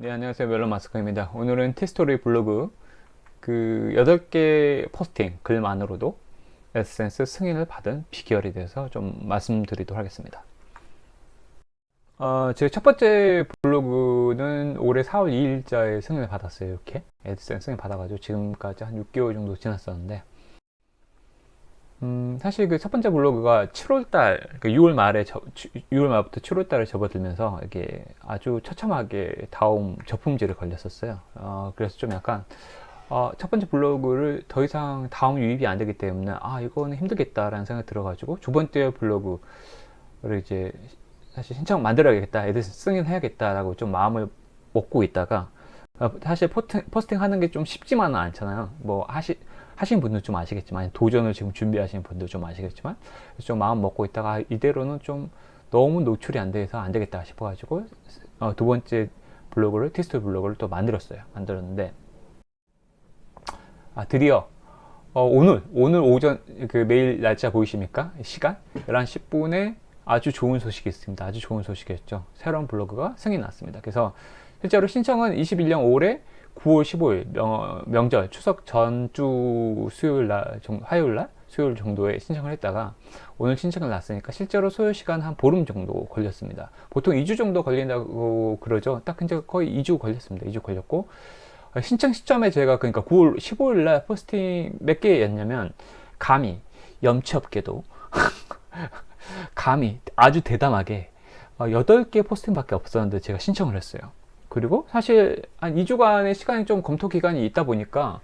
네, 안녕하세요. 멜론 마스크입니다. 오늘은 티스토리 블로그 8개 포스팅 글만으로도 에센스 승인을 받은 비결에 대해서 좀 말씀드리도록 하겠습니다. 제 첫 번째 블로그는 올해 4월 2일자에 승인을 받았어요. 이렇게 에센스 승인 받아가지고 지금까지 한 6개월 정도 지났었는데, 사실 그 첫 번째 블로그가 7월달, 6월 말에 6월 말부터 7월달에 접어들면서 이게 아주 처참하게 다음 저품질을 걸렸었어요. 그래서 좀 약간 첫 번째 블로그를 더 이상 다음 유입이 안 되기 때문에 이거는 힘들겠다라는 생각이 들어가지고 두 번째 블로그를 이제 사실 신청 만들어야겠다, 애들 승인해야겠다라고 좀 마음을 먹고 있다가 사실 포스팅 하는 게 좀 쉽지만은 않잖아요. 뭐 하신 분들 좀 아시겠지만, 도전을 지금 준비하시는 분들 좀 아시겠지만, 좀 마음 먹고 있다가 이대로는 좀 너무 노출이 안 돼서 안 되겠다 싶어가지고 두 번째 블로그를, 티스토리 블로그를 또 만들었는데, 드디어 오늘 오전 메일 날짜 보이십니까? 시간 11시 10분에 아주 좋은 소식이 있습니다. 아주 좋은 소식이었죠. 새로운 블로그가 승인이 났습니다. 그래서 실제로 신청은 21년 올해 9월 15일 명절 추석 전주 수요일 정도에 신청을 했다가 오늘 신청을 났으니까 실제로 소요 시간 한 보름 정도 걸렸습니다. 보통 2주 정도 걸린다고 그러죠. 딱 근데 거의 2주 걸렸습니다. 2주 걸렸고, 신청 시점에 제가 그러니까 9월 15일 날 포스팅 몇 개였냐면, 감히 염치 없게도 감히 아주 대담하게 8개 포스팅밖에 없었는데 제가 신청을 했어요. 그리고 사실 한 2주간의 시간이 좀 검토 기간이 있다 보니까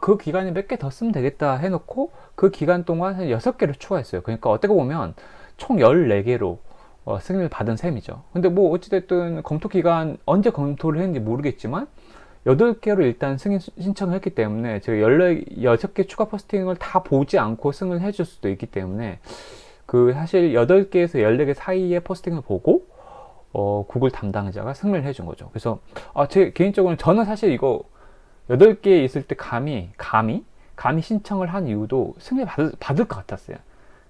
그 기간에 몇 개 더 쓰면 되겠다 해놓고 그 기간 동안 한 6개를 추가했어요. 그러니까 어떻게 보면 총 14개로 승인을 받은 셈이죠. 근데 뭐 어찌됐든 검토 기간 언제 검토를 했는지 모르겠지만 8개로 일단 승인 신청을 했기 때문에 제가 16개 추가 포스팅을 다 보지 않고 승인을 해줄 수도 있기 때문에 사실 8개에서 14개 사이의 포스팅을 보고 구글 담당자가 승인을 해준 거죠. 그래서 제 개인적으로는 저는 사실 이거 8개 있을 때 감히 신청을 한 이유도 승인을 받을 것 같았어요.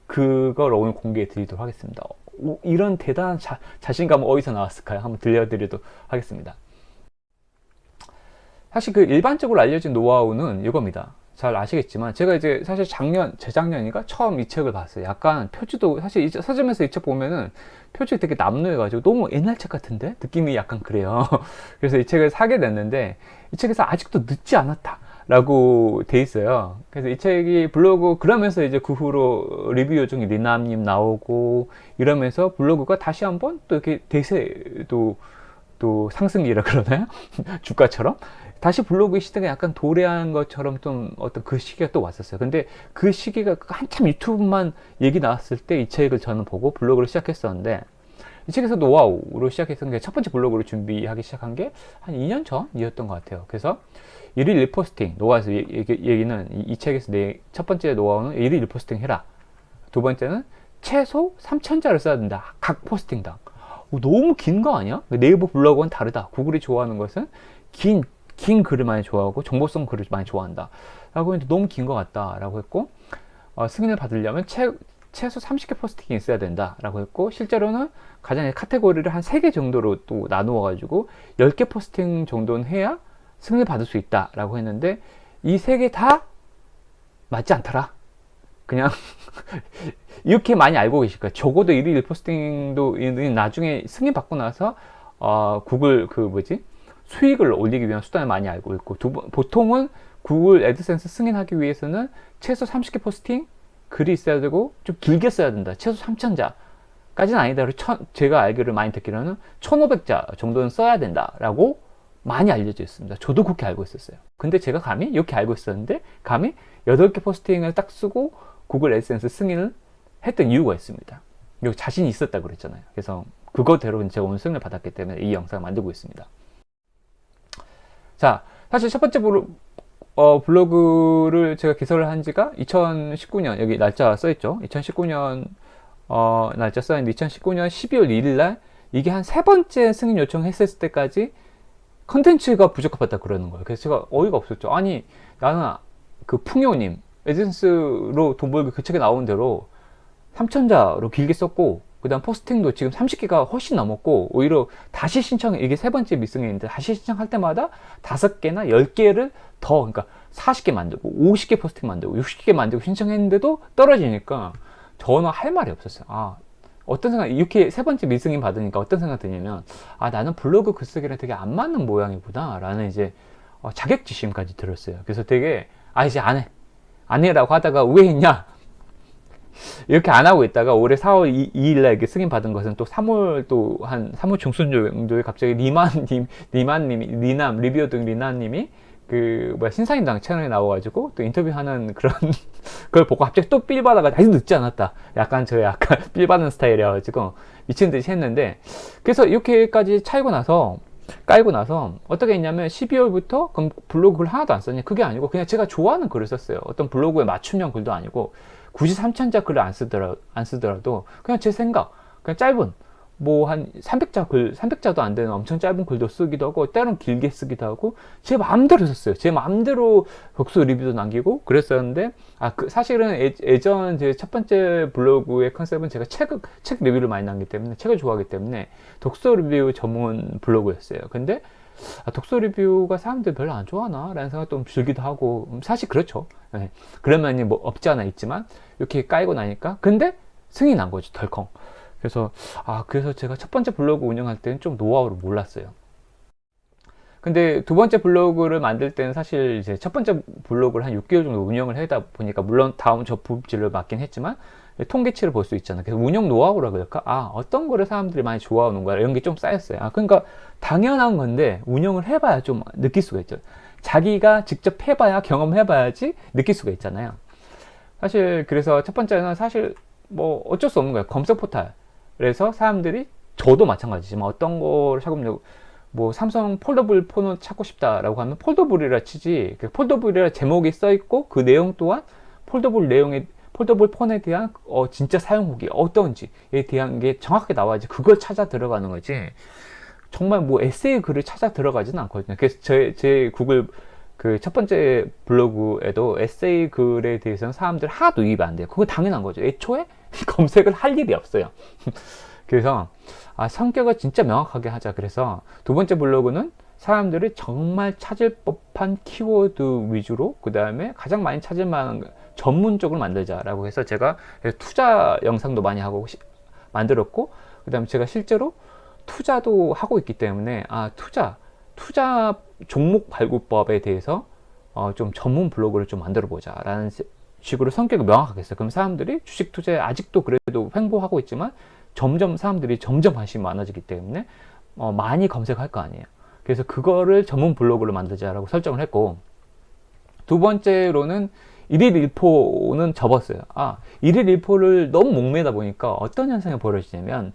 그걸 오늘 공개해 드리도록 하겠습니다. 이런 대단한 자신감은 어디서 나왔을까요? 한번 들려드리도록 하겠습니다. 사실 일반적으로 알려진 노하우는 이겁니다. 잘 아시겠지만, 제가 이제 사실 재작년인가 처음 이 책을 봤어요. 약간 표지도 사실 서점에서 이 책 보면은 표지 되게 남루해가지고 너무 옛날 책 같은데 느낌이 약간 그래요. 그래서 이 책을 사게 됐는데, 이 책에서 아직도 늦지 않았다 라고 돼 있어요. 그래서 이 책이 블로그, 그러면서 이제 그 후로 리뷰 요정이 리남님 나오고 이러면서 블로그가 다시 한번 또 이렇게 대세도 또 상승이라 그러나요? 주가처럼 다시 블로그 시대가 약간 도래한 것처럼 좀 어떤 그 시기가 또 왔었어요. 근데 그 시기가 한참 유튜브만 얘기 나왔을 때 이 책을 저는 보고 블로그를 시작했었는데, 이 책에서 노하우로 시작했던 게, 첫 번째 블로그를 준비하기 시작한 게 한 2년 전이었던 것 같아요. 그래서 일일 리포스팅 노하우에서 얘기는 이 책에서 첫 번째 노하우는 일일 리포스팅 해라. 두 번째는 최소 3,000자를 써야 된다, 각 포스팅당. 너무 긴 거 아니야? 네이버 블로그는 다르다. 구글이 좋아하는 것은 긴 글을 많이 좋아하고 정보성 글을 많이 좋아한다 라고 했는데, 너무 긴 것 같다 라고 했고, 승인을 받으려면 최소 30개 포스팅이 있어야 된다 라고 했고, 실제로는 가장 카테고리를 한 3개 정도로 또 나누어 가지고 10개 포스팅 정도는 해야 승인을 받을 수 있다 라고 했는데, 이 3개 다 맞지 않더라. 그냥 이렇게 많이 알고 계실 거예요. 적어도 일일 포스팅도 나중에 승인 받고 나서 구글 수익을 올리기 위한 수단을 많이 알고 있고, 보통은 구글 애드센스 승인하기 위해서는 최소 30개 포스팅 글이 있어야 되고 좀 길게 써야 된다. 최소 3,000자까지는 아니다. 제가 알기로 많이 듣기로는 1,500자 정도는 써야 된다라고 많이 알려져 있습니다. 저도 그렇게 알고 있었어요. 근데 제가 감히 이렇게 알고 있었는데, 감히 8개 포스팅을 딱 쓰고 구글 애드센스 승인을 했던 이유가 있습니다. 여기 자신이 있었다고 그랬잖아요. 그래서 그거대로 제가 오늘 승인을 받았기 때문에 이 영상을 만들고 있습니다. 자, 사실 첫 번째 블로그를 제가 개설을 한 지가 2019년, 여기 날짜 써있죠. 2019년 날짜 써있는데, 2019년 12월 1일 날 이게 한 3번째 승인 요청했을 때까지 컨텐츠가 부적합하다 그러는 거예요. 그래서 제가 어이가 없었죠. 아니, 나는 풍요님 에센스로 돈 벌기 그 책에 나온 대로 3,000자로 길게 썼고, 그 다음 포스팅도 지금 30개가 훨씬 넘었고, 오히려 다시 이게 세 번째 미승인데, 다시 신청할 때마다 5개나 10개를 더, 그러니까 40개 만들고, 50개 포스팅 만들고, 60개 만들고 신청했는데도 떨어지니까, 저는 할 말이 없었어요. 어떤 생각, 이렇게 세 번째 미승인 받으니까 어떤 생각 드냐면, 나는 블로그 글쓰기랑 되게 안 맞는 모양이구나, 라는 이제, 자격지심까지 들었어요. 그래서 되게, 이제 안 해. 안 해라고 하다가 왜 했냐? 이렇게 안 하고 있다가 올해 4월 2일날 이렇게 승인 받은 것은 또 3월 또 한 3월 중순 정도에 갑자기 리남 리뷰어 등 리나님이 신사임당 채널에 나와가지고 또 인터뷰하는 그런 그걸 보고 갑자기 또 삘 받아가지고 아직 늦지 않았다. 약간 삘 받는 스타일이어가지고 미친 듯이 했는데, 그래서 이렇게까지 깔고 나서 어떻게 했냐면 12월부터 그럼 블로그 글 하나도 안 썼냐? 그게 아니고 그냥 제가 좋아하는 글을 썼어요. 어떤 블로그에 맞춤형 글도 아니고 굳이 3,000자 글을 안 쓰더라도 그냥 제 생각, 그냥 짧은 한 300자도 안 되는 엄청 짧은 글도 쓰기도 하고, 때론 길게 쓰기도 하고, 제 마음대로 썼어요. 제 마음대로 독서 리뷰도 남기고 그랬었는데, 사실은 예전 제 첫 번째 블로그의 컨셉은 제가 책 리뷰를 많이 남기기 때문에, 책을 좋아하기 때문에 독서 리뷰 전문 블로그였어요. 근데 독서 리뷰가 사람들이 별로 안 좋아하나? 라는 생각도 좀 들기도 하고, 사실 그렇죠. 네. 그런 면이 없지 않아 있지만, 이렇게 깔고 나니까, 근데 승이 난 거죠, 덜컹. 그래서 제가 첫 번째 블로그 운영할 때는 좀 노하우를 몰랐어요. 근데 두 번째 블로그를 만들 때는 사실 이제 첫 번째 블로그를 한 6개월 정도 운영을 하다 보니까, 물론 다음 접붙질을 맡긴 했지만, 통계치를 볼 수 있잖아요. 그래서 운영 노하우라 그럴까? 어떤 거를 사람들이 많이 좋아하는 거야. 이런 게 좀 쌓였어요. 그러니까 당연한 건데, 운영을 해봐야 좀 느낄 수가 있죠. 자기가 직접 해봐야, 경험해봐야지 느낄 수가 있잖아요. 사실, 그래서 첫 번째는 사실 어쩔 수 없는 거예요. 검색 포탈. 그래서 사람들이, 저도 마찬가지지만 어떤 거를 찾고, 삼성 폴더블 폰을 찾고 싶다라고 하면 폴더블이라 치지, 폴더블이라 제목이 써있고 그 내용 또한 폴더블 폰에 대한 진짜 사용 후기 어떤지에 대한 게 정확하게 나와야지 그걸 찾아 들어가는 거지, 정말 에세이 글을 찾아 들어가지는 않거든요. 그래서 제 구글 첫 번째 블로그에도 에세이 글에 대해서는 사람들 하나도 유입이 안 돼요. 그거 당연한 거죠. 애초에 검색을 할 일이 없어요. 그래서 성격을 진짜 명확하게 하자. 그래서 두 번째 블로그는 사람들이 정말 찾을 법한 키워드 위주로, 그 다음에 가장 많이 찾을 만한 전문적으로 만들자라고 해서 제가 투자 영상도 많이 하고 만들었고, 그 다음에 제가 실제로 투자도 하고 있기 때문에 투자 종목 발굴법에 대해서 좀 전문 블로그를 좀 만들어 보자 라는 식으로 성격을 명확하게 했어요. 그럼 사람들이 주식 투자에 아직도 그래도 횡보하고 있지만 사람들이 점점 관심이 많아지기 때문에 많이 검색할 거 아니에요. 그래서 그거를 전문 블로그를 만들자라고 설정을 했고, 두 번째로는 일일 일포는 접었어요. 일일 일포를 너무 목매다 보니까 어떤 현상이 벌어지냐면,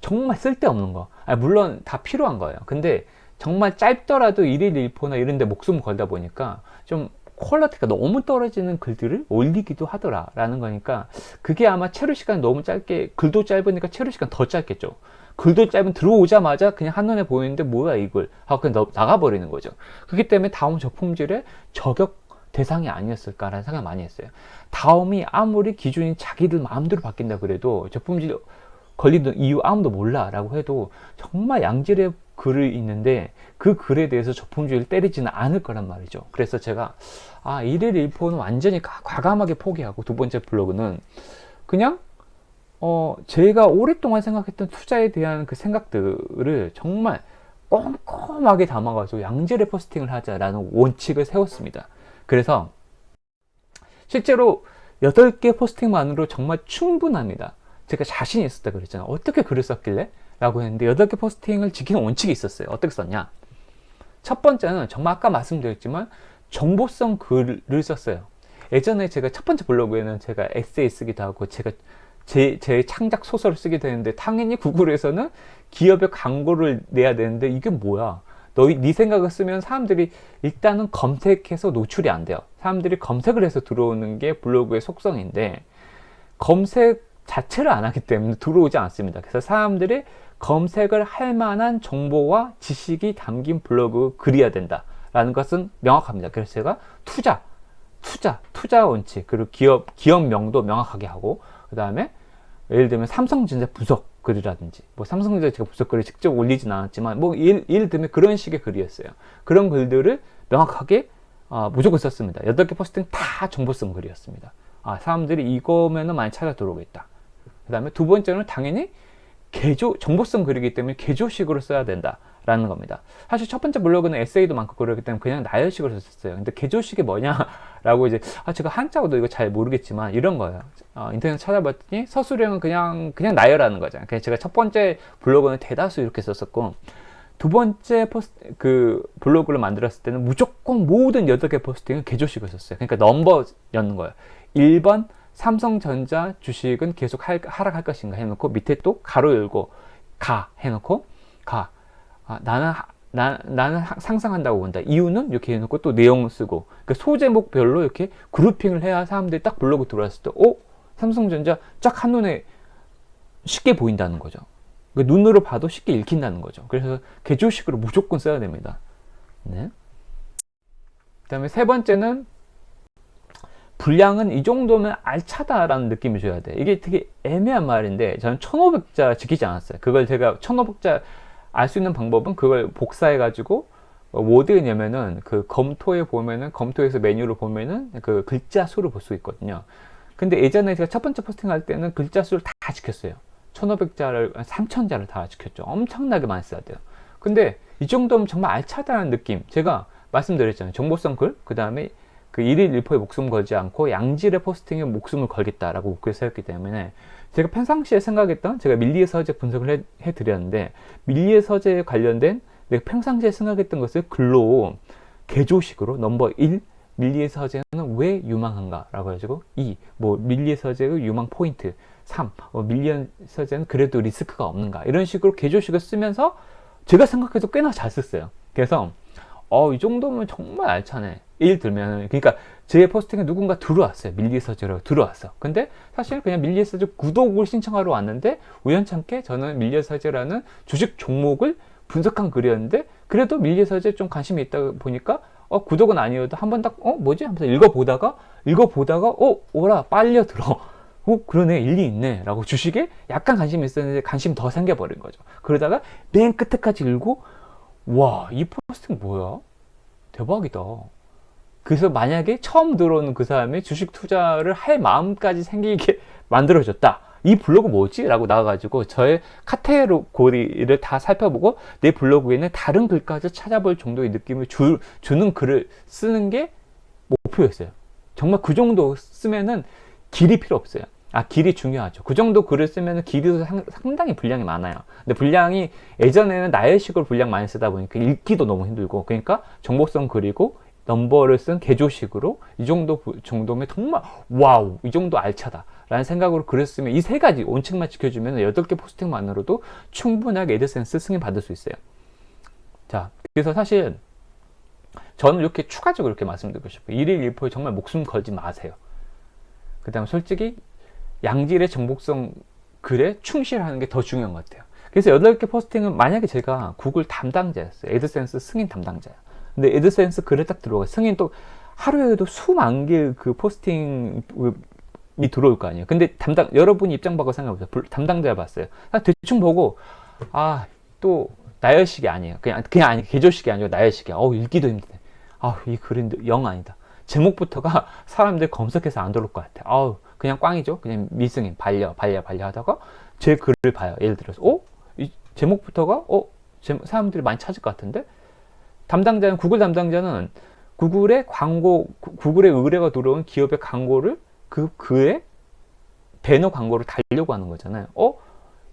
정말 쓸데없는 거, 물론 다 필요한 거예요. 근데 정말 짧더라도 일일 일포나 이런 데 목숨 걸다 보니까 좀 퀄리티가 너무 떨어지는 글들을 올리기도 하더라라는 거니까, 그게 아마 체류 시간이 너무 짧게, 글도 짧으니까 체류 시간 더 짧겠죠. 글도 짧으면 들어오자마자 그냥 한눈에 보이는데 뭐야 이 글 하고 그냥 나가버리는 거죠. 그렇기 때문에 다음 저품질의 저격 대상이 아니었을까라는 생각 많이 했어요. 다음이 아무리 기준이 자기들 마음대로 바뀐다 그래도 저품질 걸리는 이유 아무도 몰라 라고 해도 정말 양질의 글이 있는데 그 글에 대해서 저품질을 때리지는 않을 거란 말이죠. 그래서 제가 일일 일포는 완전히 과감하게 포기하고, 두 번째 블로그는 그냥 제가 오랫동안 생각했던 투자에 대한 그 생각들을 정말 꼼꼼하게 담아가지고 양질의 포스팅을 하자라는 원칙을 세웠습니다. 그래서 실제로 8개 포스팅만으로 정말 충분합니다. 제가 자신이 있었다 그랬잖아요. 어떻게 글을 썼길래? 라고 했는데 8개 포스팅을 지키는 원칙이 있었어요. 어떻게 썼냐? 첫 번째는 정말 아까 말씀드렸지만 정보성 글을 썼어요. 예전에 제가 첫 번째 블로그에는 제가 에세이 쓰기도 하고 제 창작 소설을 쓰기도 했는데, 당연히 구글에서는 기업의 광고를 내야 되는데 이게 뭐야? 네 생각을 쓰면 사람들이 일단은 검색해서 노출이 안 돼요. 사람들이 검색을 해서 들어오는 게 블로그의 속성인데 검색 자체를 안 하기 때문에 들어오지 않습니다. 그래서 사람들이 검색을 할 만한 정보와 지식이 담긴 블로그 글이어야 된다라는 것은 명확합니다. 그래서 제가 투자 원칙, 그리고 기업명도 명확하게 하고, 그 다음에 예를 들면 삼성전자 부석 글이라든지, 뭐 삼성전자 제가 부석 글을 직접 올리진 않았지만, 뭐 예를 들면 그런 식의 글이었어요. 그런 글들을 명확하게 무조건 썼습니다. 8개 포스팅 다 정보성 글이었습니다. 사람들이 이거면은 많이 찾아 들어오겠다. 그 다음에 두 번째는 당연히 정보성 글이기 때문에 개조식으로 써야 된다라는 겁니다. 사실 첫 번째 블로그는 에세이도 많고 그러기 때문에 그냥 나열식으로 썼어요. 근데 개조식이 뭐냐라고 이제 제가 한자어도 이거 잘 모르겠지만 이런 거예요. 인터넷 찾아봤더니 서술형은 그냥 나열하는 거죠. 그래서 제가 첫 번째 블로그는 대다수 이렇게 썼었고, 두 번째 블로그를 만들었을 때는 무조건 모든 8개 포스팅은 개조식을 썼어요. 그러니까 넘버였는 거예요. 1번 삼성전자 주식은 계속 하락할 것인가 해놓고, 밑에 또 가로 열고 해놓고 나는 상승한다고 본다. 이유는 이렇게 해놓고 또 내용 쓰고, 그러니까 소제목별로 이렇게 그룹핑을 해야 사람들이 딱 블로그 들어왔을 때 삼성전자 쫙 한눈에 쉽게 보인다는 거죠. 그러니까 눈으로 봐도 쉽게 읽힌다는 거죠. 그래서 개조식으로 무조건 써야 됩니다. 네. 그 다음에 세 번째는 분량은 이 정도면 알차다라는 느낌을 줘야 돼. 이게 되게 애매한 말인데, 저는 1500자 지키지 않았어요. 그걸 제가 1500자 알 수 있는 방법은 그걸 복사해 가지고 어디에 넣으면은 검토에서 메뉴를 보면은 그 글자 수를 볼 수 있거든요. 근데 예전에 제가 첫 번째 포스팅 할 때는 글자 수를 다 지켰어요. 1500자를 3000자를 다 지켰죠. 엄청나게 많이 써야 돼요. 근데 이 정도면 정말 알차다는 느낌. 제가 말씀드렸잖아요. 정보성 글, 그 다음에 그 1일 1포에 목숨 걸지 않고 양질의 포스팅에 목숨을 걸겠다라고 목표를 세웠기 때문에, 제가 평상시에 생각했던, 제가 밀리의 서재 분석을 해드렸는데, 밀리의 서재에 관련된 내가 평상시에 생각했던 것을 글로 개조식으로 넘버 1, 밀리의 서재는 왜 유망한가 라고 해가지고, 2, 밀리의 서재의 유망 포인트, 3, 밀리의 서재는 그래도 리스크가 없는가, 이런 식으로 개조식을 쓰면서 제가 생각해도 꽤나 잘 썼어요. 그래서 이 정도면 정말 알차네. 예를 들면, 그러니까 제 포스팅에 누군가 들어왔어요. 밀리서재라고 들어왔어. 근데 사실 그냥 밀리서재 구독을 신청하러 왔는데, 우연찮게 저는 밀리서재라는 주식 종목을 분석한 글이었는데, 그래도 밀리서재 좀 관심이 있다 보니까 구독은 아니어도 한번 딱 뭐지 하면서 읽어보다가 오라 빨려 들어. 그러네, 일리 있네 라고 주식에 약간 관심이 있었는데 관심 더 생겨버린 거죠. 그러다가 맨 끝에까지 읽고, 와, 이 포스팅 뭐야? 대박이다. 그래서 만약에 처음 들어오는 그 사람이 주식 투자를 할 마음까지 생기게 만들어줬다. 이 블로그 뭐지? 라고 나와가지고 저의 카테고리를 다 살펴보고 내 블로그에는 다른 글까지 찾아볼 정도의 느낌을 주는 글을 쓰는 게 목표였어요. 정말 그 정도 쓰면은 길이 필요 없어요. 길이 중요하죠. 그 정도 글을 쓰면 길이도 상당히 분량이 많아요. 근데 분량이 예전에는 나열식으로 분량 많이 쓰다 보니까 읽기도 너무 힘들고, 그러니까 정보성 글이고 넘버를 쓴 개조식으로 이 정도면 정말 와우, 이 정도 알차다 라는 생각으로 글을 쓰면, 이 세 가지 원칙만 지켜주면 8개 포스팅만으로도 충분하게 애드센스 승인 받을 수 있어요. 자, 그래서 사실 저는 이렇게 추가적으로 이렇게 말씀드리고 싶어요. 1일 1포에 정말 목숨 걸지 마세요. 그 다음에 솔직히 양질의 정보성 글에 충실하는 게 더 중요한 것 같아요. 그래서 8개 포스팅은, 만약에 제가 구글 담당자였어요. 애드센스 승인 담당자야. 근데 애드센스 글에 딱 들어가, 승인 또 하루에도 수만 개 그 포스팅이 들어올 거 아니에요. 근데 여러분이 입장 바꿔 생각해보세요. 담당자를 봤어요. 대충 보고, 또 나열식이 아니에요. 그냥 아니, 개조식이 아니고 나열식이야. 읽기도 힘드네. 이 글은 영 아니다. 제목부터가 사람들 검색해서 안 들어올 것 같아. 그냥 꽝이죠. 그냥 미승인, 반려 하다가 제 글을 봐요. 예를 들어서, 이 제목부터가, 사람들이 많이 찾을 것 같은데? 구글 담당자는 구글의 의뢰가 들어온 기업의 광고를 그의 배너 광고를 달려고 하는 거잖아요.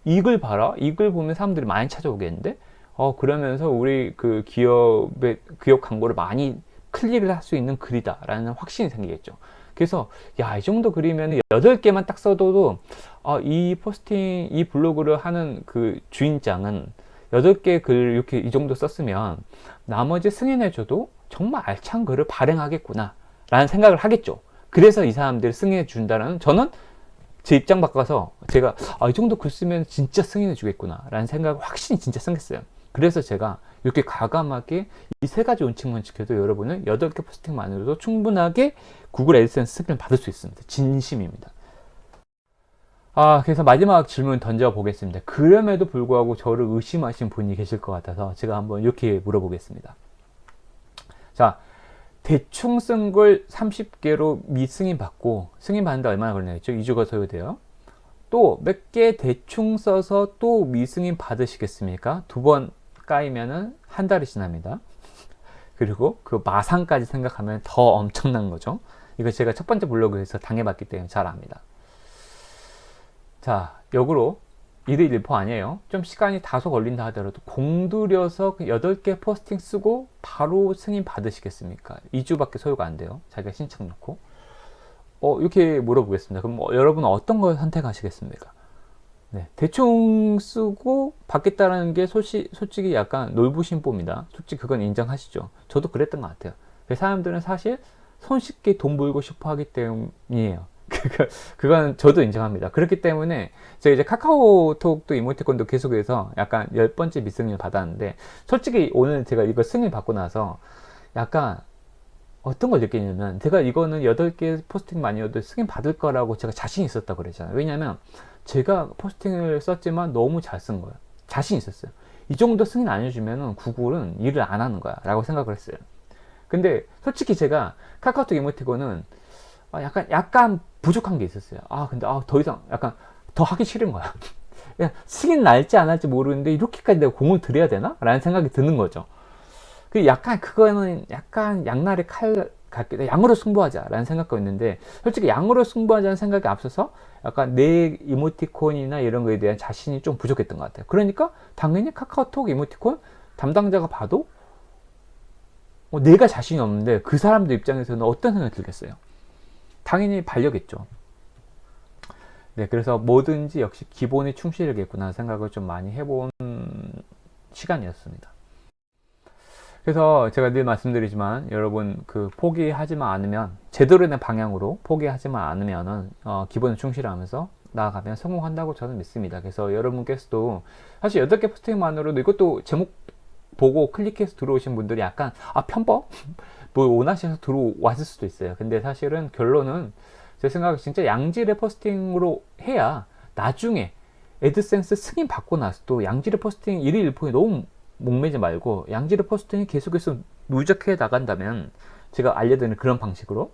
이 글 봐라. 이 글 보면 사람들이 많이 찾아오겠는데? 그러면서 우리 그 기업 광고를 많이 클릭을 할 수 있는 글이다 라는 확신이 생기겠죠. 그래서 이 정도 글이면 8개만 딱 써도 이 블로그를 하는 그 주인장은 8개 글 이렇게 이 정도 썼으면 나머지 승인해줘도 정말 알찬 글을 발행하겠구나 라는 생각을 하겠죠. 그래서 이 사람들을 승인해 준다라는, 저는 제 입장 바꿔서 제가 이 정도 글 쓰면 진짜 승인해 주겠구나 라는 생각을 확신이 진짜 생겼어요. 그래서 제가 이렇게 과감하게 이 세 가지 원칙만 지켜도 여러분은 8개 포스팅만으로도 충분하게 구글 애드센스 승인을 받을 수 있습니다. 진심입니다. 그래서 마지막 질문 던져보겠습니다. 그럼에도 불구하고 저를 의심하신 분이 계실 것 같아서 제가 한번 이렇게 물어보겠습니다. 자, 대충 쓴 걸 30개로 미승인 받고, 승인 받는데 얼마나 걸리겠죠? 2주가 소요돼요. 또 몇 개 대충 써서 또 미승인 받으시겠습니까? 두 번 까이면은 한 달이 지납니다. 그리고 그 마상까지 생각하면 더 엄청난 거죠. 이거 제가 첫 번째 블로그에서 당해봤기 때문에 잘 압니다. 자, 역으로 일일 일포 아니에요. 좀 시간이 다소 걸린다 하더라도 공들여서 8개 포스팅 쓰고 바로 승인 받으시겠습니까? 2주밖에 소요가 안 돼요. 자기가 신청 넣고. 이렇게 물어보겠습니다. 그럼 여러분은 어떤 걸 선택하시겠습니까? 네, 대충 쓰고 받겠다라는 게 솔직히 약간 놀부심보입니다. 솔직히 그건 인정하시죠. 저도 그랬던 것 같아요. 사람들은 사실 손쉽게 돈 벌고 싶어 하기 때문이에요. 그건 저도 인정합니다. 그렇기 때문에 제가 이제 카카오톡도 이모티콘도 계속해서 약간 10번째 미승인을 받았는데, 솔직히 오늘 제가 이거 승인 받고 나서 약간 어떤 걸 느끼냐면, 제가 이거는 8개 포스팅만이어도 승인 받을 거라고 제가 자신 있었다고 그랬잖아요. 왜냐면 제가 포스팅을 썼지만 너무 잘 쓴 거예요. 자신 있었어요. 이 정도 승인 안 해주면 구글은 일을 안 하는 거야 라고 생각을 했어요. 근데 솔직히 제가 카카오톡 이모티콘은 약간 부족한 게 있었어요. 근데 더 이상 약간 더 하기 싫은 거야. 승인 날지 안 날지 모르는데 이렇게까지 내가 공을 들여야 되나? 라는 생각이 드는 거죠. 그거는 약간 양날의 칼 같기도, 양으로 승부하자 라는 생각도 있는데, 솔직히 양으로 승부하자는 생각이 앞서서 약간 내 이모티콘이나 이런 거에 대한 자신이 좀 부족했던 것 같아요. 그러니까 당연히 카카오톡 이모티콘 담당자가 봐도 내가 자신이 없는데 그 사람들 입장에서는 어떤 생각이 들겠어요? 당연히 반려겠죠. 네, 그래서 뭐든지 역시 기본에 충실하겠구나 생각을 좀 많이 해본 시간이었습니다. 그래서 제가 늘 말씀드리지만, 여러분 포기하지만 않으면, 제대로 된 방향으로 포기하지만 않으면은 기본에 충실하면서 나아가면 성공한다고 저는 믿습니다. 그래서 여러분께서도 사실 8개 포스팅만으로도, 이것도 제목 보고 클릭해서 들어오신 분들이 약간 편법? 뭐 원하셔서 들어왔을 수도 있어요. 근데 사실은 결론은 제 생각에 진짜 양질의 포스팅으로 해야 나중에 애드센스 승인 받고 나서도 양질의 포스팅 1일 1포에 너무 목매지 말고 양질의 포스팅이 계속해서 누적해 나간다면, 제가 알려드리는 그런 방식으로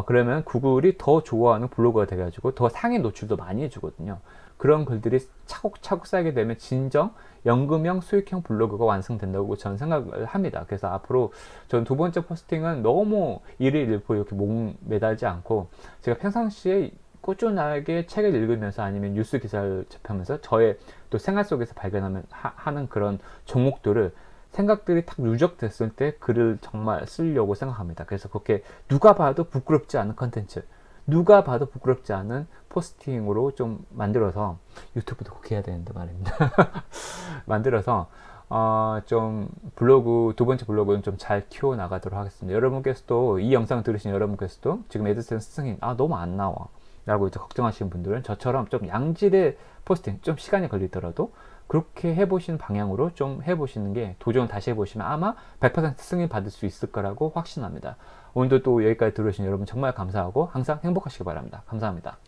그러면 구글이 더 좋아하는 블로그가 돼가지고 더 상위 노출도 많이 해주거든요. 그런 글들이 차곡차곡 쌓이게 되면 진정 연금형 수익형 블로그가 완성된다고 저는 생각을 합니다. 그래서 앞으로 저는 두 번째 포스팅은 너무 일일 일포 이렇게 목 매달지 않고, 제가 평상시에 꾸준하게 책을 읽으면서 아니면 뉴스 기사를 접하면서 저의 또 생활 속에서 발견하는 하는 그런 종목들을, 생각들이 탁 누적됐을 때 글을 정말 쓰려고 생각합니다. 그래서 그렇게 누가 봐도 부끄럽지 않은 컨텐츠, 누가 봐도 부끄럽지 않은 포스팅으로 좀 만들어서, 유튜브도 꼭 해야 되는데 말입니다. 만들어서 좀 블로그, 두 번째 블로그는 좀 잘 키워 나가도록 하겠습니다. 여러분께서도, 이 영상 들으신 여러분께서도 지금 애드센스 승인 너무 안 나와 라고 이제 걱정하시는 분들은 저처럼 좀 양질의 포스팅, 좀 시간이 걸리더라도 그렇게 해보시는 방향으로 좀 해보시는 게, 도전 다시 해보시면 아마 100% 승인 받을 수 있을 거라고 확신합니다. 오늘도 또 여기까지 들어주신 여러분 정말 감사하고 항상 행복하시기 바랍니다. 감사합니다.